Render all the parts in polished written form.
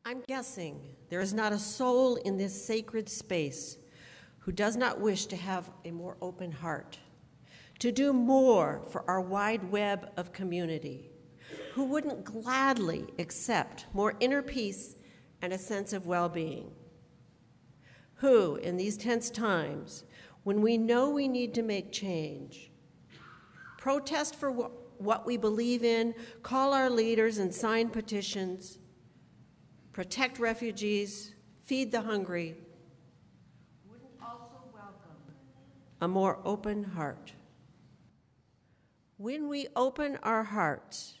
I'm guessing there is not a soul in this sacred space who does not wish to have a more open heart, to do more for our wide web of community, who wouldn't gladly accept more inner peace and a sense of well-being, who, in these tense times, when we know we need to make change, protest for what we believe in, call our leaders and sign petitions, protect refugees, feed the hungry, wouldn't also welcome a more open heart. When we open our hearts,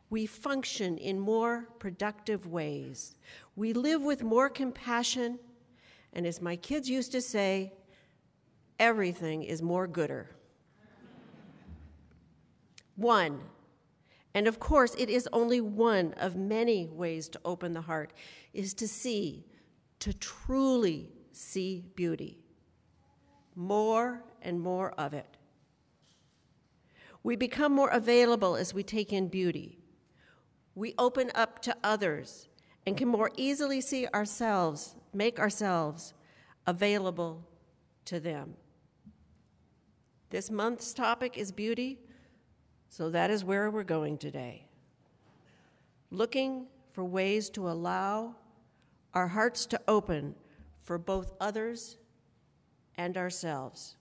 we function in more productive ways. We live with more compassion, and as my kids used to say, everything is more gooder. One, and of course it is only one of many ways to open the heart, is to see, to truly see beauty. More and more of it. We become more available as we take in beauty. We open up to others and can more easily see ourselves, make ourselves available to them. This month's topic is beauty, so that is where we're going today. Looking for ways to allow our hearts to open for both others and ourselves.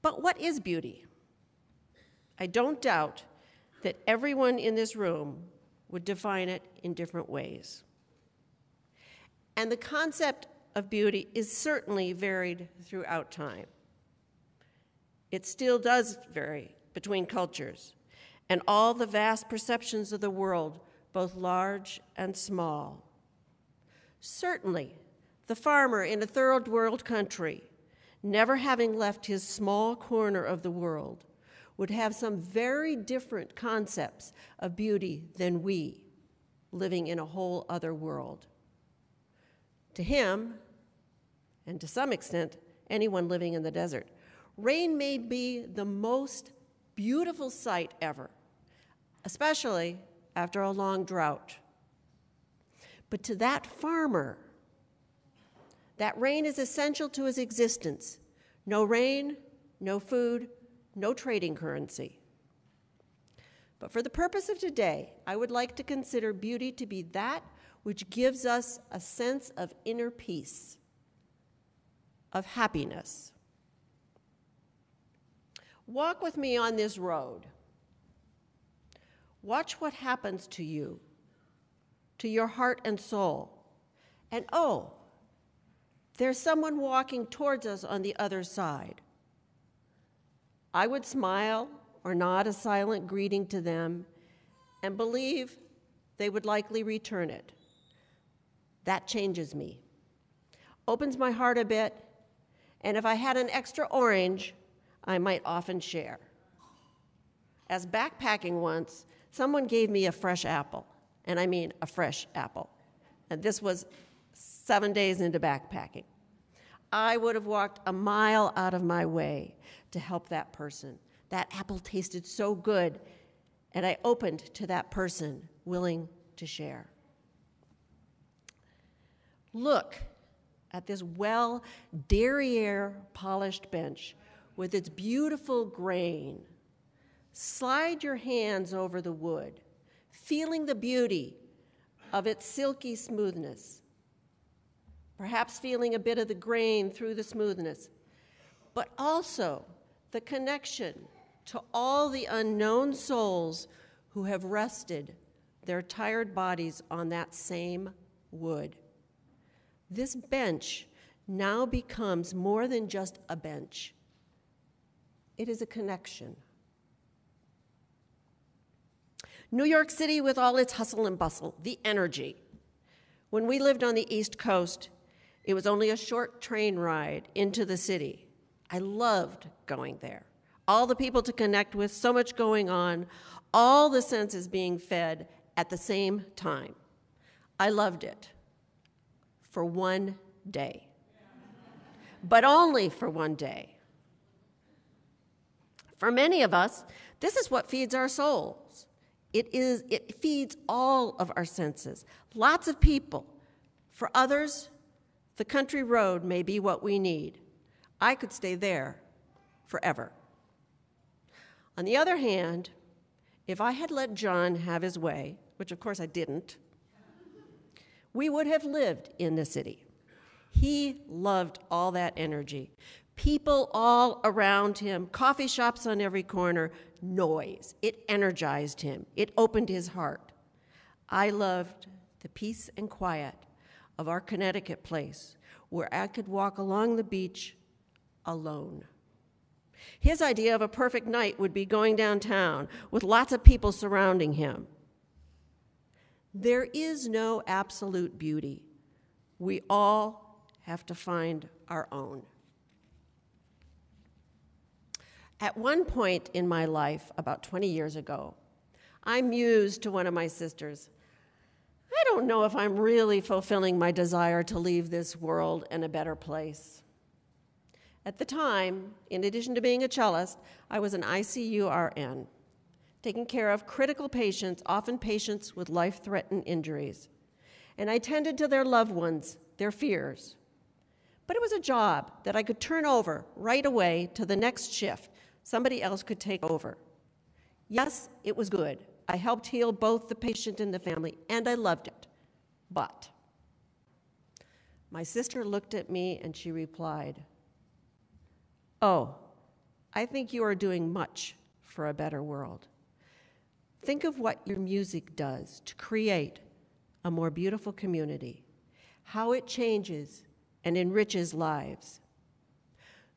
But what is beauty? I don't doubt that everyone in this room would define it in different ways. And the concept of beauty is certainly varied throughout time. It still does vary between cultures and all the vast perceptions of the world, both large and small. Certainly, the farmer in a third world country, never having left his small corner of the world, would have some very different concepts of beauty than we, living in a whole other world. To him, and to some extent, anyone living in the desert, rain may be the most beautiful sight ever, especially after a long drought. But to that farmer, that rain is essential to his existence. No rain, no food, no trading currency. But for the purpose of today, I would like to consider beauty to be that which gives us a sense of inner peace, of happiness. Walk with me on this road. Watch what happens to you, to your heart and soul. And oh, there's someone walking towards us on the other side. I would smile or nod a silent greeting to them and believe they would likely return it. That changes me, opens my heart a bit, and if I had an extra orange, I might often share. As backpacking once, someone gave me a fresh apple, and I mean a fresh apple. And this was 7 days into backpacking. I would have walked a mile out of my way to help that person. That apple tasted so good, and I opened to that person, willing to share. Look at this derriere polished bench with its beautiful grain. Slide your hands over the wood, feeling the beauty of its silky smoothness, perhaps feeling a bit of the grain through the smoothness, but also the connection to all the unknown souls who have rested their tired bodies on that same wood. This bench now becomes more than just a bench. It is a connection. New York City, with all its hustle and bustle, the energy. When we lived on the East Coast, it was only a short train ride into the city. I loved going there. All the people to connect with, so much going on, all the senses being fed at the same time. I loved it for one day, but only for one day. For many of us, this is what feeds our souls. It feeds all of our senses. Lots of people. For others, the country road may be what we need. I could stay there forever. On the other hand, if I had let John have his way, which of course I didn't, we would have lived in the city. He loved all that energy. People all around him, coffee shops on every corner, noise. It energized him. It opened his heart. I loved the peace and quiet of our Connecticut place, where I could walk along the beach alone. His idea of a perfect night would be going downtown with lots of people surrounding him. There is no absolute beauty. We all have to find our own. At one point in my life, about 20 years ago, I mused to one of my sisters, I don't know if I'm really fulfilling my desire to leave this world in a better place. At the time, in addition to being a cellist, I was an ICU RN, taking care of critical patients, often patients with life-threatening injuries. And I tended to their loved ones, their fears. But it was a job that I could turn over right away to the next shift. Somebody else could take over. Yes, it was good. I helped heal both the patient and the family, and I loved it. But my sister looked at me and she replied, "Oh, I think you are doing much for a better world. Think of what your music does to create a more beautiful community, how it changes and enriches lives."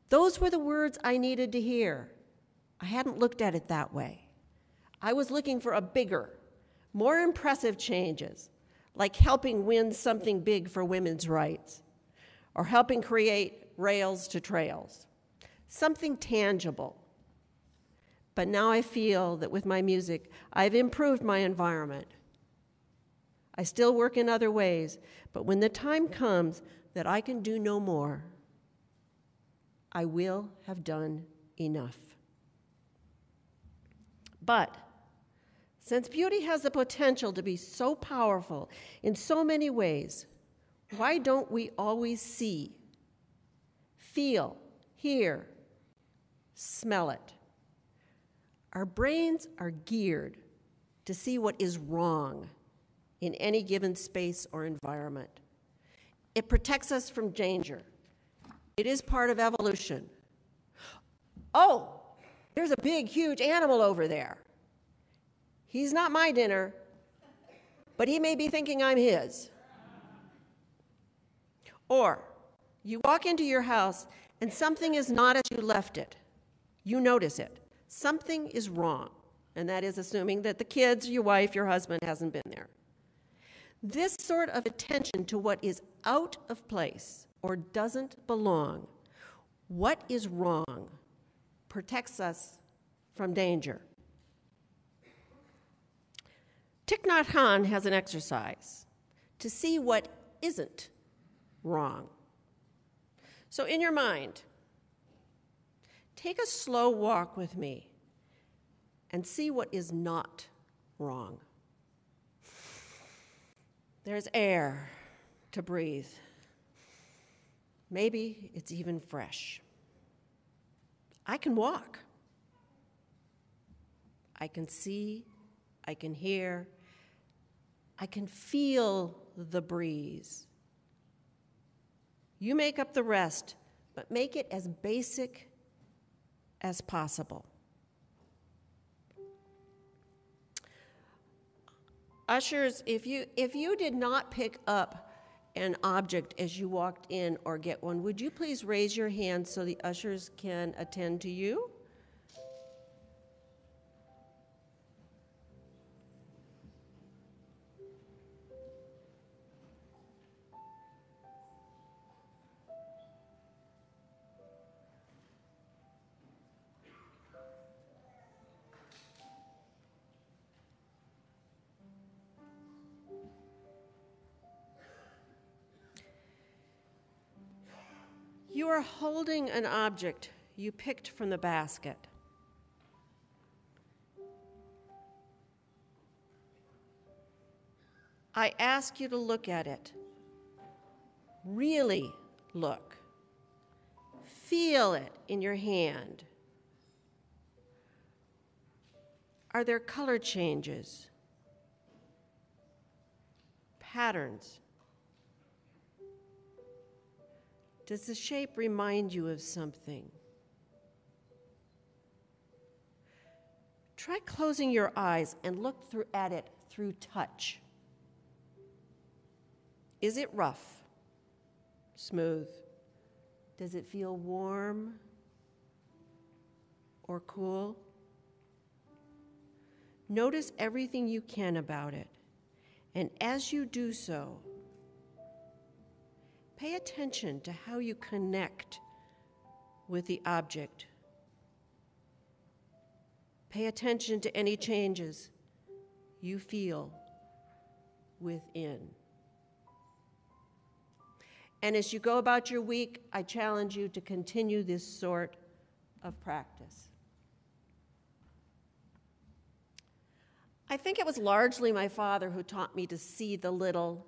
Those were the words I needed to hear. I hadn't looked at it that way. I was looking for a bigger, more impressive changes, like helping win something big for women's rights, or helping create rails to trails, something tangible. But now I feel that with my music, I've improved my environment. I still work in other ways, but when the time comes that I can do no more, I will have done enough. But since beauty has the potential to be so powerful in so many ways, why don't we always see, feel, hear, smell it? Our brains are geared to see what is wrong in any given space or environment. It protects us from danger. It is part of evolution. Oh, there's a big, huge animal over there. He's not my dinner, but he may be thinking I'm his. Or you walk into your house and something is not as you left it. You notice it. Something is wrong, and that is assuming that the kids, your wife, your husband hasn't been there. This sort of attention to what is out of place or doesn't belong, what is wrong, protects us from danger. Thich Nhat Hanh has an exercise to see what isn't wrong. So in your mind, take a slow walk with me and see what is not wrong. There's air to breathe. Maybe it's even fresh. I can walk. I can see, I can hear, I can feel the breeze. You make up the rest, but make it as basic as possible. Ushers, if you did not pick up an object as you walked in or get one, would you please raise your hand so the ushers can attend to you? You are holding an object you picked from the basket. I ask you to look at it. Really look. Feel it in your hand. Are there color changes? Patterns? Does the shape remind you of something? Try closing your eyes and look at it through touch. Is it rough? Smooth? Does it feel warm or cool? Notice everything you can about it, and as you do so, pay attention to how you connect with the object. Pay attention to any changes you feel within. And as you go about your week, I challenge you to continue this sort of practice. I think it was largely my father who taught me to see the little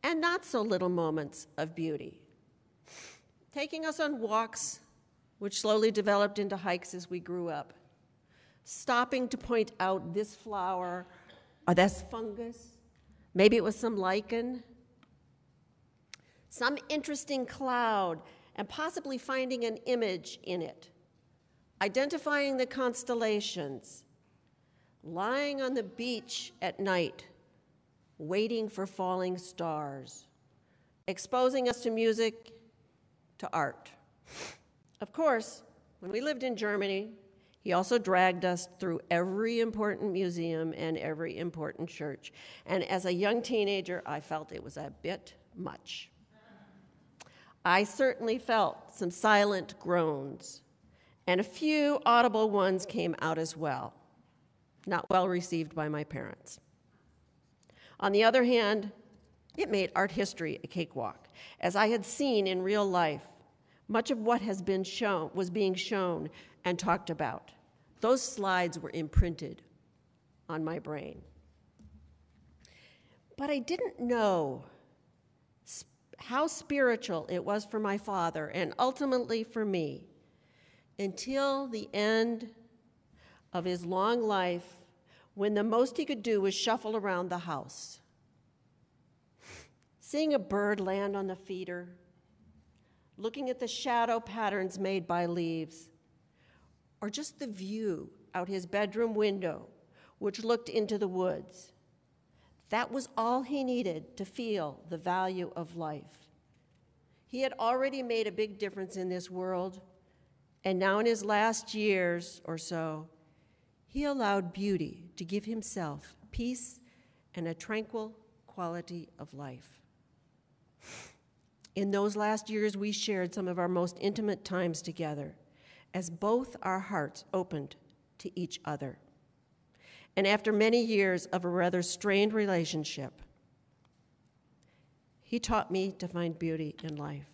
and not so little moments of beauty. Taking us on walks, which slowly developed into hikes as we grew up. Stopping to point out this flower, or this fungus, maybe it was some lichen, some interesting cloud, and possibly finding an image in it. Identifying the constellations, lying on the beach at night, waiting for falling stars, exposing us to music, to art. Of course, when we lived in Germany, he also dragged us through every important museum and every important church. And as a young teenager, I felt it was a bit much. I certainly felt some silent groans, and a few audible ones came out as well, not well received by my parents. On the other hand, it made art history a cakewalk. As I had seen in real life, much of what has been shown was being shown and talked about. Those slides were imprinted on my brain. But I didn't know how spiritual it was for my father and ultimately for me until the end of his long life, when the most he could do was shuffle around the house. Seeing a bird land on the feeder, looking at the shadow patterns made by leaves, or just the view out his bedroom window, which looked into the woods. That was all he needed to feel the value of life. He had already made a big difference in this world, and now in his last years or so, he allowed beauty to give himself peace and a tranquil quality of life. In those last years, we shared some of our most intimate times together, as both our hearts opened to each other. And after many years of a rather strained relationship, he taught me to find beauty in life,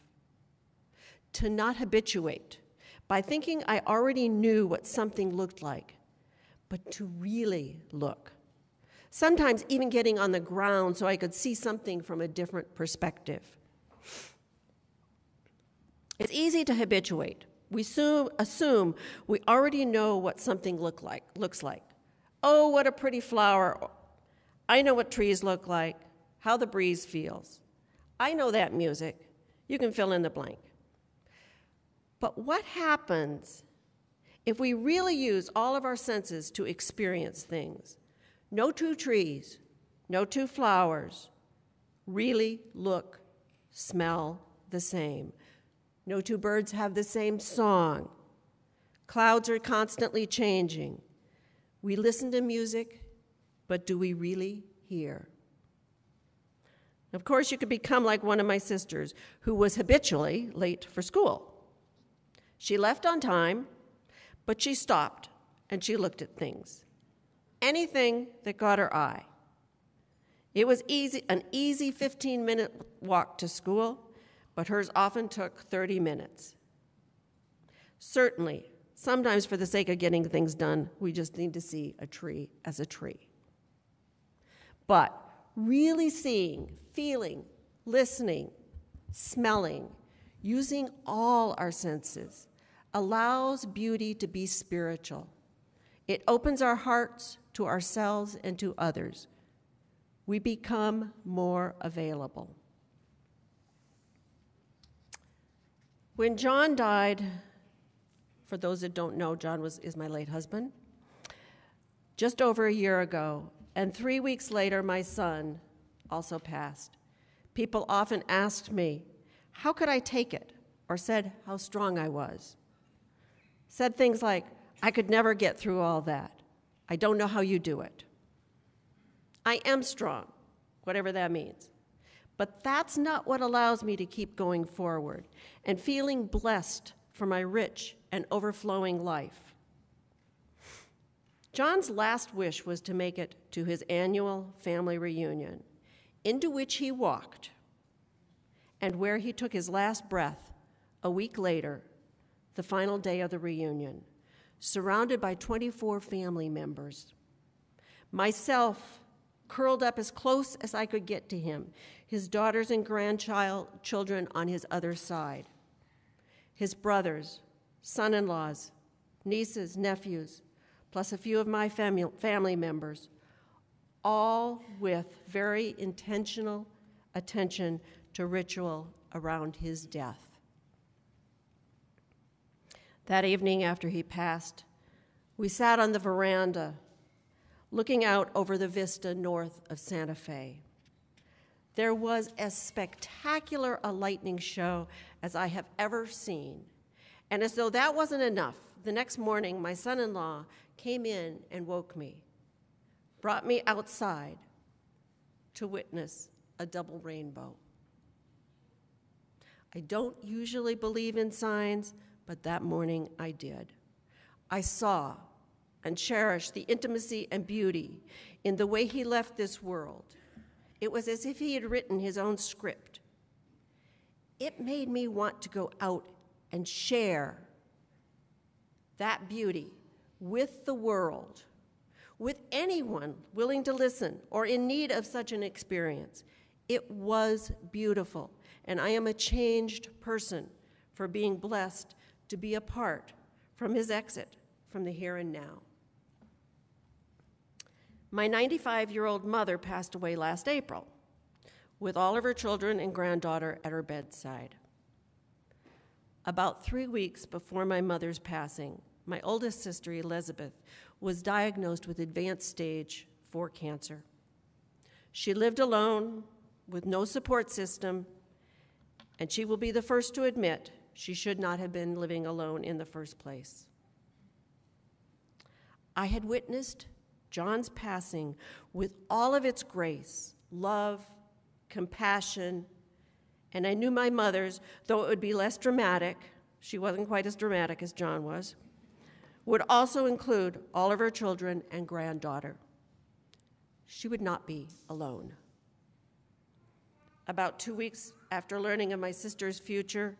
to not habituate by thinking I already knew what something looked like, but to really look. Sometimes even getting on the ground so I could see something from a different perspective. It's easy to habituate. We assume we already know what something looks like. Oh, what a pretty flower. I know what trees look like, how the breeze feels. I know that music. You can fill in the blank. But what happens if we really use all of our senses to experience things? No two trees, no two flowers really look, smell the same. No two birds have the same song. Clouds are constantly changing. We listen to music, but do we really hear? Of course, you could become like one of my sisters, who was habitually late for school. She left on time, but she stopped and she looked at things. Anything that caught her eye. It was an easy 15-minute walk to school, but hers often took 30 minutes. Certainly, sometimes for the sake of getting things done, we just need to see a tree as a tree. But really seeing, feeling, listening, smelling, using all our senses, allows beauty to be spiritual. It opens our hearts to ourselves and to others. We become more available. When John died, for those that don't know, John is my late husband, just over a year ago, and 3 weeks later, my son also passed. People often asked me, how could I take it? Or said how strong I was. Said things like, I could never get through all that. I don't know how you do it. I am strong, whatever that means. But that's not what allows me to keep going forward and feeling blessed for my rich and overflowing life. John's last wish was to make it to his annual family reunion, into which he walked, and where he took his last breath a week later, the final day of the reunion, surrounded by 24 family members. Myself, curled up as close as I could get to him, his daughters and grandchildren on his other side, his brothers, son-in-laws, nieces, nephews, plus a few of my family members, all with very intentional attention to ritual around his death. That evening after he passed, we sat on the veranda, looking out over the vista north of Santa Fe. There was as spectacular a lightning show as I have ever seen. And as though that wasn't enough, the next morning, my son-in-law came in and woke me, brought me outside to witness a double rainbow. I don't usually believe in signs, but that morning I did. I saw and cherished the intimacy and beauty in the way he left this world. It was as if he had written his own script. It made me want to go out and share that beauty with the world, with anyone willing to listen or in need of such an experience. It was beautiful, and I am a changed person for being blessed to be a part from his exit from the here and now. My 95-year-old mother passed away last April, with all of her children and granddaughter at her bedside. About 3 weeks before my mother's passing, my oldest sister, Elizabeth, was diagnosed with advanced stage 4 cancer. She lived alone with no support system, and she will be the first to admit she should not have been living alone in the first place. I had witnessed John's passing with all of its grace, love, compassion, and I knew my mother's, though it would be less dramatic, she wasn't quite as dramatic as John was, would also include all of her children and granddaughter. She would not be alone. About 2 weeks after learning of my sister's future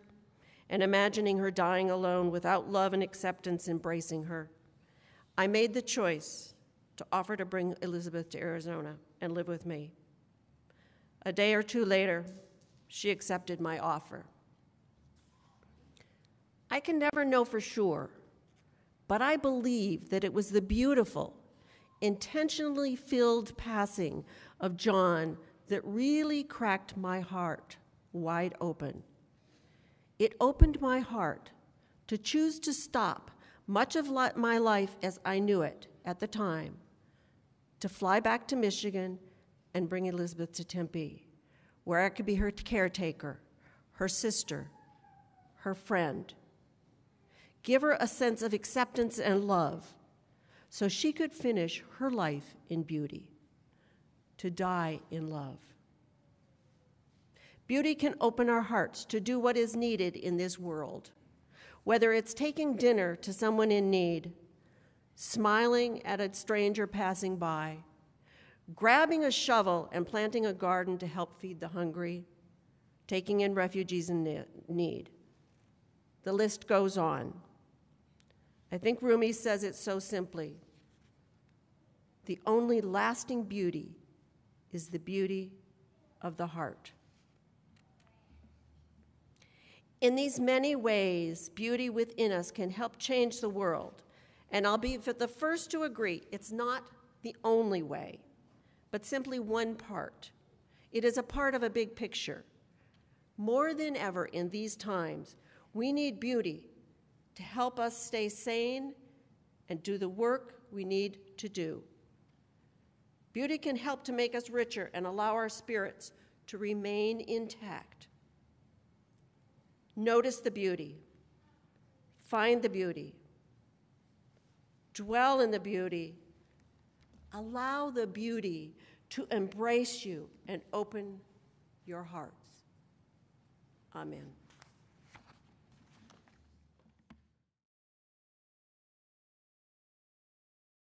and imagining her dying alone without love and acceptance embracing her, I made the choice to offer to bring Elizabeth to Arizona and live with me. A day or two later, she accepted my offer. I can never know for sure, but I believe that it was the beautiful, intentionally filled passing of John that really cracked my heart wide open. It opened my heart to choose to stop much of my life as I knew it at the time, to fly back to Michigan and bring Elizabeth to Tempe, where I could be her caretaker, her sister, her friend. Give her a sense of acceptance and love so she could finish her life in beauty, to die in love. Beauty can open our hearts to do what is needed in this world, whether it's taking dinner to someone in need, smiling at a stranger passing by, grabbing a shovel and planting a garden to help feed the hungry, taking in refugees in need. The list goes on. I think Rumi says it so simply. The only lasting beauty is the beauty of the heart. In these many ways, beauty within us can help change the world. And I'll be the first to agree, it's not the only way, but simply one part. It is a part of a big picture. More than ever in these times, we need beauty to help us stay sane and do the work we need to do. Beauty can help to make us richer and allow our spirits to remain intact. Notice the beauty. Find the beauty. Dwell in the beauty. Allow the beauty to embrace you and open your hearts. Amen.